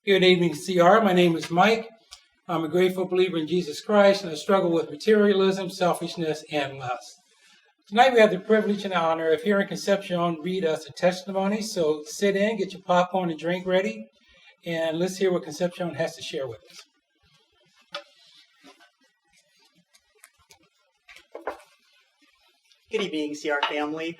Good evening, CR. My name is Mike. I'm a grateful believer in Jesus Christ, and I struggle with materialism, selfishness, and lust. Tonight we have the privilege and honor of hearing Concepcion read us a testimony. So sit in, get your popcorn and drink ready, and let's hear what Concepcion has to share with us. Good evening, CR family.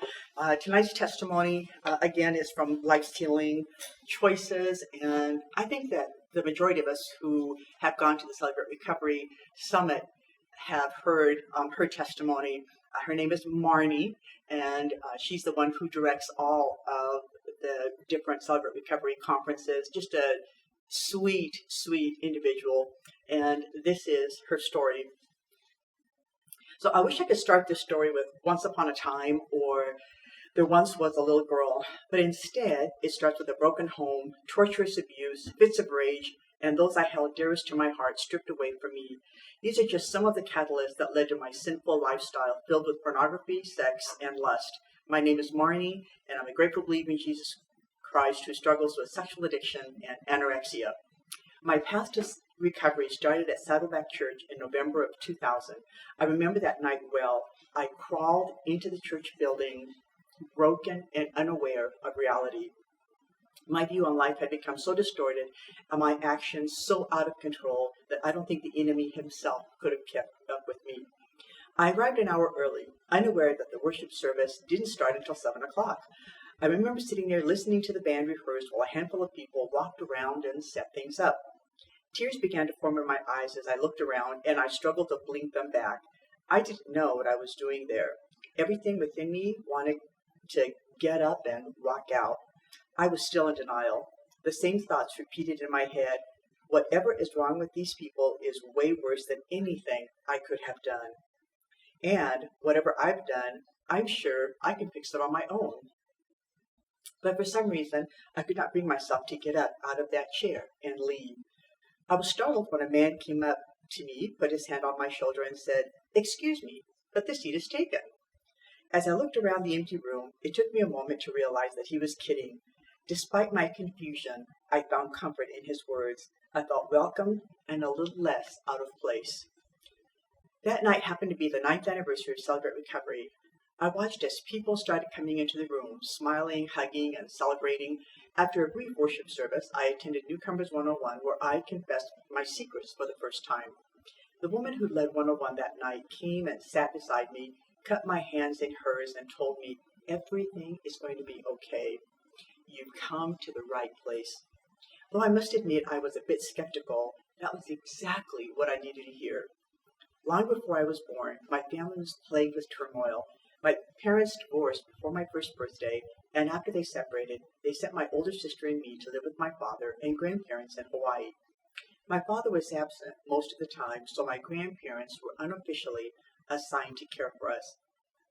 Tonight's testimony, again, is from Life's Healing Choices, and I think that the majority of us who have gone to the Celebrate Recovery Summit have heard her testimony. Her name is Marnie, and she's the one who directs all of the different Celebrate Recovery conferences. Just a sweet, sweet individual, and this is her story. So I wish I could start this story with once upon a time or there once was a little girl, but instead it starts with a broken home, torturous abuse, fits of rage, and those I held dearest to my heart stripped away from me. These are just some of the catalysts that led to my sinful lifestyle filled with pornography, sex, and lust. My name is Marnie, and I'm a grateful believer in Jesus Christ who struggles with sexual addiction and anorexia. My path to recovery started at Saddleback Church in November of 2000. I remember that night well. I crawled into the church building, broken and unaware of reality. My view on life had become so distorted and my actions so out of control that I don't think the enemy himself could have kept up with me. I arrived an hour early, unaware that the worship service didn't start until 7 o'clock. I remember sitting there listening to the band rehearse while a handful of people walked around and set things up. Tears began to form in my eyes as I looked around, and I struggled to blink them back. I didn't know what I was doing there. Everything within me wanted to get up and walk out. I was still in denial. The same thoughts repeated in my head. Whatever is wrong with these people is way worse than anything I could have done. And whatever I've done, I'm sure I can fix it on my own. But for some reason, I could not bring myself to get up out of that chair and leave. I was startled when a man came up to me, put his hand on my shoulder, and said, "Excuse me, but the seat is taken." As I looked around the empty room, it took me a moment to realize that he was kidding. Despite my confusion, I found comfort in his words. I felt welcome and a little less out of place. That night happened to be the 9th anniversary of Celebrate Recovery. I watched as people started coming into the room, smiling, hugging, and celebrating. After a brief worship service, I attended Newcomers 101, where I confessed my secrets for the first time. The woman who led 101 that night came and sat beside me, cut my hands in hers, and told me, "Everything is going to be okay. You've come to the right place." Though I must admit I was a bit skeptical, that was exactly what I needed to hear. Long before I was born, my family was plagued with turmoil. My parents divorced before my first birthday, and after they separated, they sent my older sister and me to live with my father and grandparents in Hawaii. My father was absent most of the time, so my grandparents were unofficially assigned to care for us.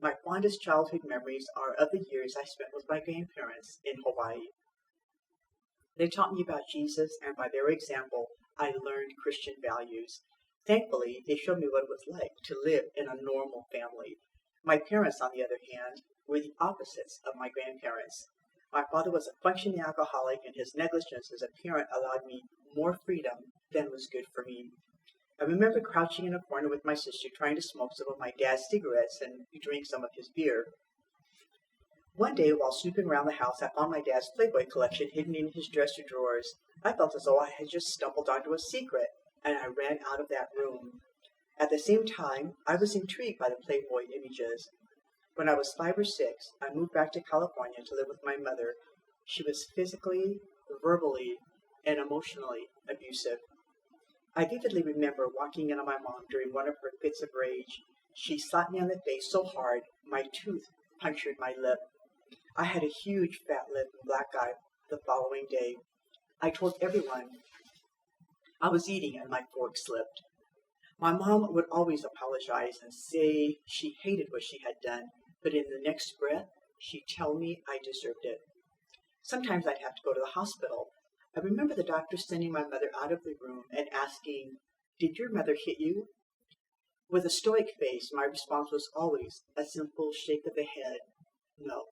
My fondest childhood memories are of the years I spent with my grandparents in Hawaii. They taught me about Jesus, and by their example, I learned Christian values. Thankfully, they showed me what it was like to live in a normal family. My parents, on the other hand, were the opposites of my grandparents. My father was a functioning alcoholic, and his negligence as a parent allowed me more freedom than was good for me. I remember crouching in a corner with my sister trying to smoke some of my dad's cigarettes and drink some of his beer. One day, while snooping around the house, I found my dad's Playboy collection hidden in his dresser drawers. I felt as though I had just stumbled onto a secret, and I ran out of that room. At the same time, I was intrigued by the Playboy images. When I was 5 or 6, I moved back to California to live with my mother. She was physically, verbally, and emotionally abusive. I vividly remember walking in on my mom during one of her fits of rage. She slapped me on the face so hard, my tooth punctured my lip. I had a huge fat lip and black eye the following day. I told everyone I was eating and my fork slipped. My mom would always apologize and say she hated what she had done, but in the next breath, she'd tell me I deserved it. Sometimes I'd have to go to the hospital. I remember the doctor sending my mother out of the room and asking, "Did your mother hit you?" With a stoic face, my response was always a simple shake of the head, no.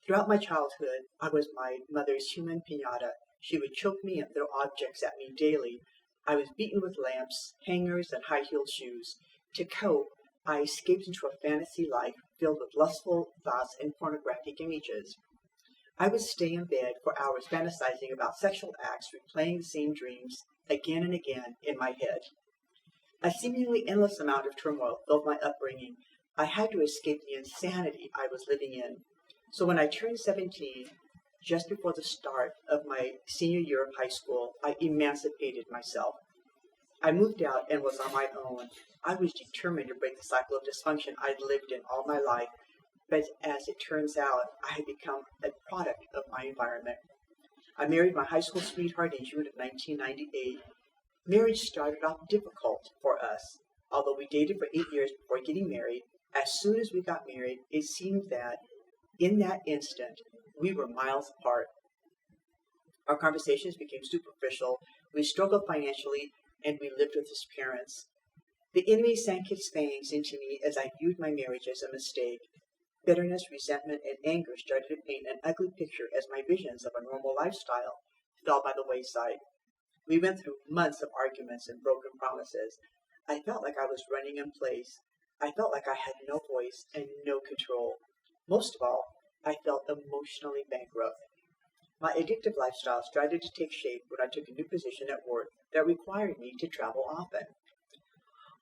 Throughout my childhood, I was my mother's human piñata. She would choke me and throw objects at me daily. I was beaten with lamps, hangers, and high-heeled shoes. To cope, I escaped into a fantasy life filled with lustful thoughts and pornographic images. I would stay in bed for hours fantasizing about sexual acts, replaying the same dreams again and again in my head. A seemingly endless amount of turmoil filled my upbringing. I had to escape the insanity I was living in. So when I turned 17, just before the start of my senior year of high school, I emancipated myself. I moved out and was on my own. I was determined to break the cycle of dysfunction I'd lived in all my life, but as it turns out, I had become a product of my environment. I married my high school sweetheart in June of 1998. Marriage started off difficult for us. Although we dated for 8 years before getting married, as soon as we got married, it seemed that in that instant, we were miles apart. Our conversations became superficial. We struggled financially, and we lived with his parents. The enemy sank his fangs into me as I viewed my marriage as a mistake. Bitterness, resentment, and anger started to paint an ugly picture as my visions of a normal lifestyle fell by the wayside. We went through months of arguments and broken promises. I felt like I was running in place. I felt like I had no voice and no control. Most of all, I felt emotionally bankrupt. My addictive lifestyle started to take shape when I took a new position at work that required me to travel often.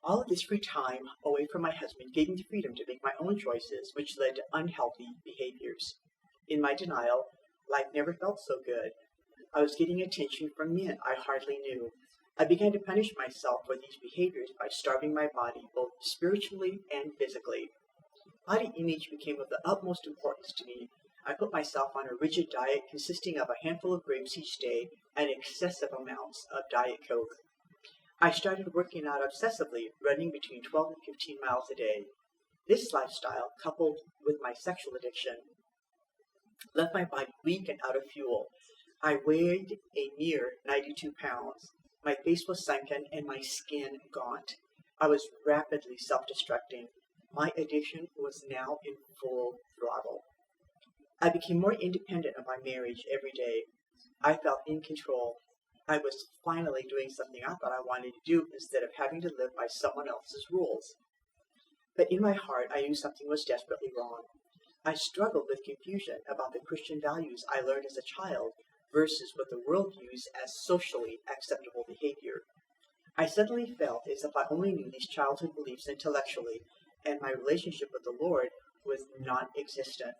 All of this free time away from my husband gave me the freedom to make my own choices, which led to unhealthy behaviors. In my denial, life never felt so good. I was getting attention from men I hardly knew. I began to punish myself for these behaviors by starving my body, both spiritually and physically. Body image became of the utmost importance to me. I put myself on a rigid diet consisting of a handful of grapes each day and excessive amounts of Diet Coke. I started working out obsessively, running between 12 and 15 miles a day. This lifestyle, coupled with my sexual addiction, left my body weak and out of fuel. I weighed a mere 92 pounds. My face was sunken and my skin gaunt. I was rapidly self-destructing. My addiction was now in full throttle. I became more independent of my marriage every day. I felt in control. I was finally doing something I thought I wanted to do instead of having to live by someone else's rules. But in my heart, I knew something was desperately wrong. I struggled with confusion about the Christian values I learned as a child versus what the world views as socially acceptable behavior. I suddenly felt as if I only knew these childhood beliefs intellectually, and my relationship with the Lord was non-existent.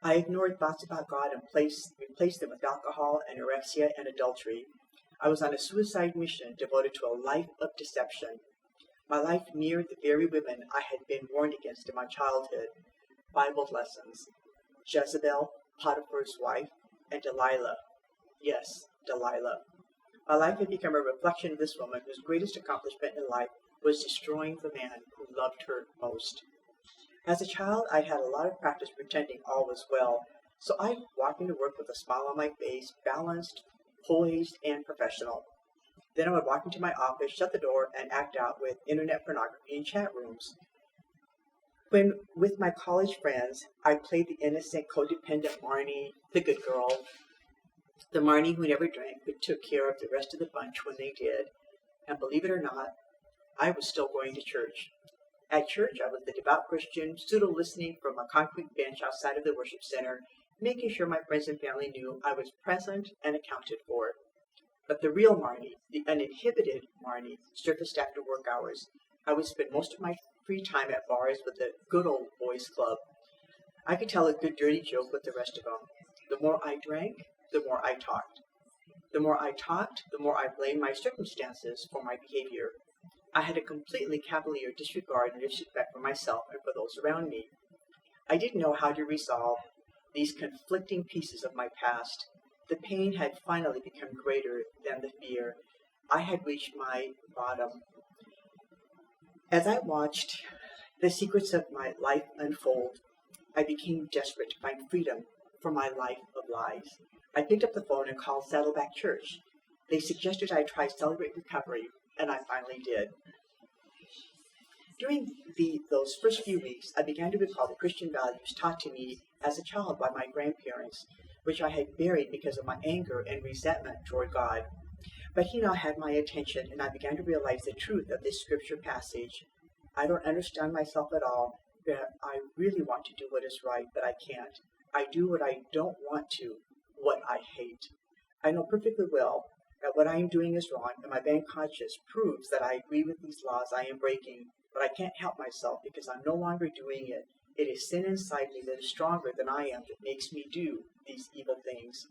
I ignored thoughts about God and replaced them with alcohol, anorexia, and adultery. I was on a suicide mission devoted to a life of deception. My life mirrored the very women I had been warned against in my childhood. Bible lessons. Jezebel, Potiphar's wife, and Delilah. Yes, Delilah. My life had become a reflection of this woman whose greatest accomplishment in life was destroying the man who loved her most. As a child, I had a lot of practice pretending all was well, so I'd walk into work with a smile on my face, balanced, poised, and professional. Then I would walk into my office, shut the door, and act out with internet pornography in chat rooms. When, with my college friends, I played the innocent, codependent Marnie, the good girl, the Marnie who never drank but took care of the rest of the bunch when they did. And believe it or not, I was still going to church. At church, I was the devout Christian, pseudo-listening from a concrete bench outside of the worship center, making sure my friends and family knew I was present and accounted for. But the real Marnie, the uninhibited Marnie, surfaced after work hours. I would spend most of my free time at bars with the good old boys club. I could tell a good dirty joke with the rest of them. The more I drank, the more I talked. The more I talked, the more I blamed my circumstances for my behavior. I had a completely cavalier disregard and disrespect for myself and for those around me. I didn't know how to resolve these conflicting pieces of my past. The pain had finally become greater than the fear. I had reached my bottom. As I watched the secrets of my life unfold, I became desperate to find freedom from my life of lies. I picked up the phone and called Saddleback Church. They suggested I try Celebrate Recovery, and I finally did. During those first few weeks, I began to recall the Christian values taught to me as a child by my grandparents. which I had buried because of my anger and resentment toward God. But he now had my attention, and I began to realize the truth of this scripture passage. I don't understand myself at all, but I really want to do what is right, but I can't. I do what I don't want to, what I hate. I know perfectly well that what I am doing is wrong, and my bad conscience proves that I agree with these laws I am breaking, but I can't help myself because I'm no longer doing it. It is sin inside me that is stronger than I am that makes me do these evil things.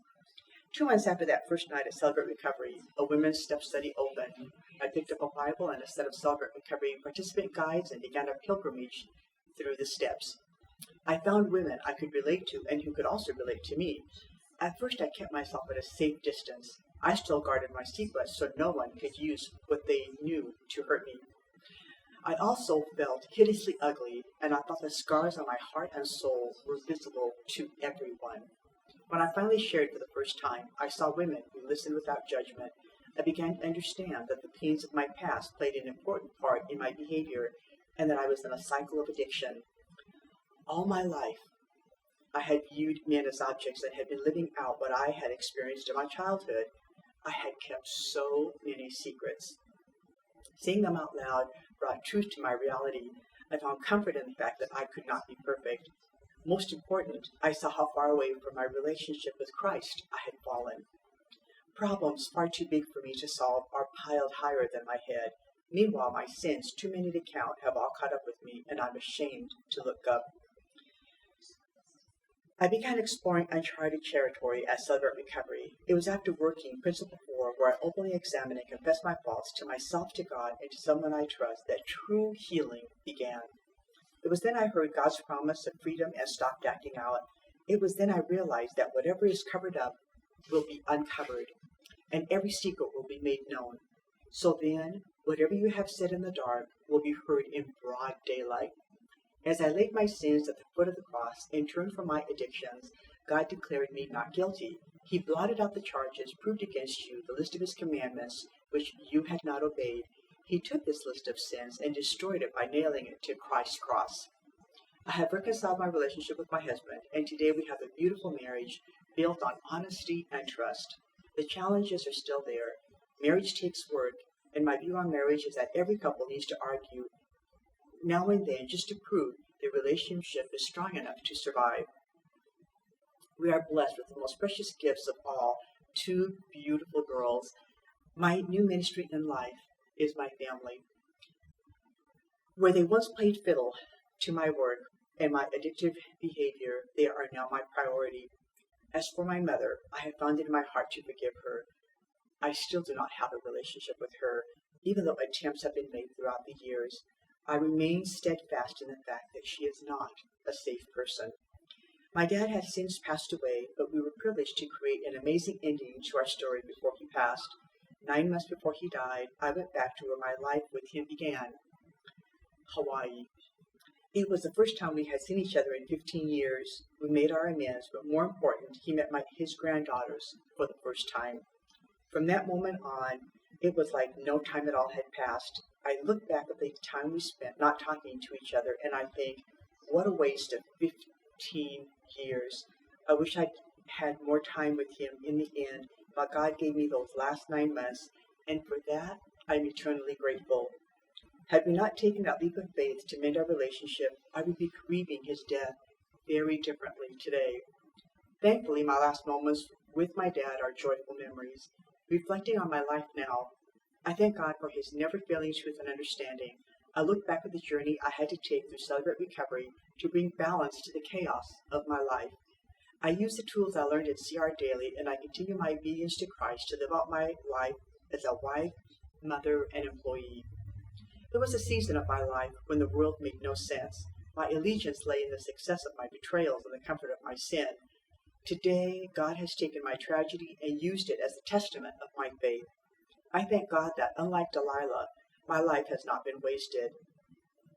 2 months after that first night at Celebrate Recovery, a women's step study opened. I picked up a Bible and a set of Celebrate Recovery participant guides and began a pilgrimage through the steps. I found women I could relate to and who could also relate to me. At first I kept myself at a safe distance. I still guarded my secrets so no one could use what they knew to hurt me. I also felt hideously ugly, and I thought the scars on my heart and soul were visible to everyone. When I finally shared for the first time, I saw women who listened without judgment. I began to understand that the pains of my past played an important part in my behavior, and that I was in a cycle of addiction. All my life, I had viewed men as objects and had been living out what I had experienced in my childhood. I had kept so many secrets. Saying them out loud brought truth to my reality. I found comfort in the fact that I could not be perfect. Most important, I saw how far away from my relationship with Christ I had fallen. Problems far too big for me to solve are piled higher than my head. Meanwhile, my sins, too many to count, have all caught up with me, and I'm ashamed to look up. I began exploring uncharted territory at Celebrate Recovery. It was after working Principle 4, where I openly examined and confessed my faults to myself, to God, and to someone I trust, that true healing began. It was then I heard God's promise of freedom and stopped acting out. It was then I realized that whatever is covered up will be uncovered, and every secret will be made known. So then, whatever you have said in the dark will be heard in broad daylight. As I laid my sins at the foot of the cross and turned from my addictions, God declared me not guilty. He blotted out the charges proved against you, the list of his commandments, which you had not obeyed. He took this list of sins and destroyed it by nailing it to Christ's cross. I have reconciled my relationship with my husband, and today we have a beautiful marriage built on honesty and trust. The challenges are still there. Marriage takes work, and my view on marriage is that every couple needs to argue now and then just to prove their relationship is strong enough to survive. We are blessed with the most precious gifts of all, 2 beautiful girls. My new ministry in life is my family. Where they once played fiddle to my work and my addictive behavior, they are now my priority. As for my mother, I have found it in my heart to forgive her. I still do not have a relationship with her, even though attempts have been made throughout the years. I remain steadfast in the fact that she is not a safe person. My dad has since passed away, but we were privileged to create an amazing ending to our story before he passed. 9 months before he died, I went back to where my life with him began, Hawaii. It was the first time we had seen each other in 15 years. We made our amends, but more important, he met his granddaughters for the first time. From that moment on, it was like no time at all had passed. I look back at the time we spent not talking to each other, and I think, what a waste of 15 years. I wish I'd had more time with him in the end, but God gave me those last 9 months, and for that, I'm eternally grateful. Had we not taken that leap of faith to mend our relationship, I would be grieving his death very differently today. Thankfully, my last moments with my dad are joyful memories. Reflecting on my life now, I thank God for his never-failing truth and understanding. I look back at the journey I had to take through Celebrate Recovery to bring balance to the chaos of my life. I use the tools I learned at CR Daily, and I continue my obedience to Christ to live out my life as a wife, mother, and employee. There was a season of my life when the world made no sense. My allegiance lay in the success of my betrayals and the comfort of my sin. Today, God has taken my tragedy and used it as a testament of my faith. I thank God that, unlike Delilah, my life has not been wasted.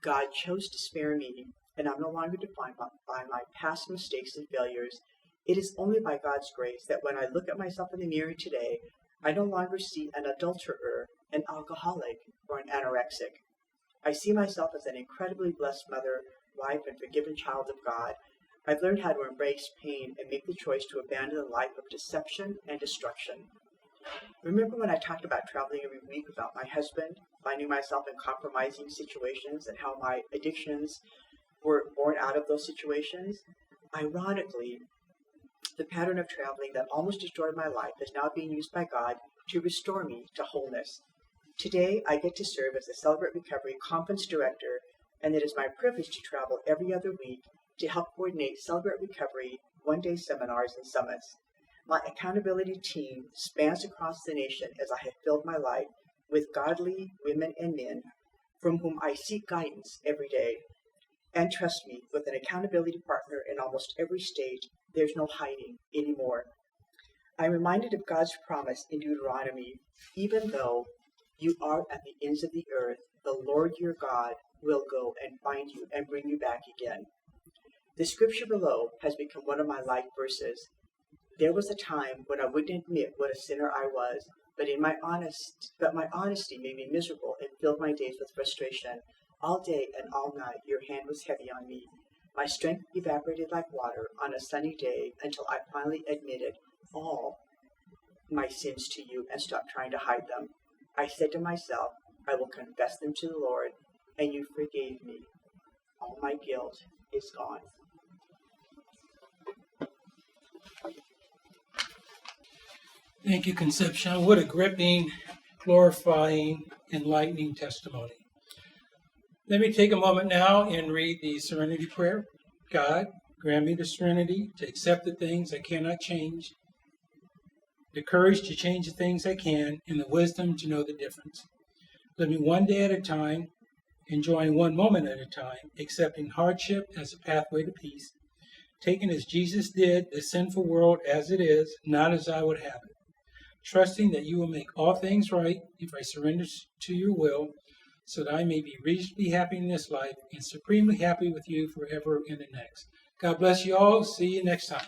God chose to spare me, and I'm no longer defined by my past mistakes and failures. It is only by God's grace that when I look at myself in the mirror today, I no longer see an adulterer, an alcoholic, or an anorexic. I see myself as an incredibly blessed mother, wife, and forgiven child of God. I've learned how to embrace pain and make the choice to abandon a life of deception and destruction. Remember when I talked about traveling every week without my husband, finding myself in compromising situations, and how my addictions were born out of those situations? Ironically, the pattern of traveling that almost destroyed my life is now being used by God to restore me to wholeness. Today, I get to serve as the Celebrate Recovery Conference Director, and it is my privilege to travel every other week to help coordinate Celebrate Recovery one-day seminars and summits. My accountability team spans across the nation as I have filled my life with godly women and men from whom I seek guidance every day. And trust me, with an accountability partner in almost every state, there's no hiding anymore. I'm reminded of God's promise in Deuteronomy, even though you are at the ends of the earth, the Lord your God will go and find you and bring you back again. The scripture below has become one of my life verses. There was a time when I wouldn't admit what a sinner I was, but my honesty made me miserable and filled my days with frustration. All day and all night, your hand was heavy on me. My strength evaporated like water on a sunny day until I finally admitted all my sins to you and stopped trying to hide them. I said to myself, I will confess them to the Lord, and you forgave me. All my guilt is gone. Thank you, Concepcion. What a gripping, glorifying, enlightening testimony. Let me take a moment now and read the Serenity Prayer. God, grant me the serenity to accept the things I cannot change, the courage to change the things I can, and the wisdom to know the difference. Living one day at a time, enjoying one moment at a time, accepting hardship as a pathway to peace, taking as Jesus did the sinful world as it is, not as I would have it. Trusting that you will make all things right if I surrender to your will, so that I may be reasonably happy in this life and supremely happy with you forever in the next. God bless you all. See you next time.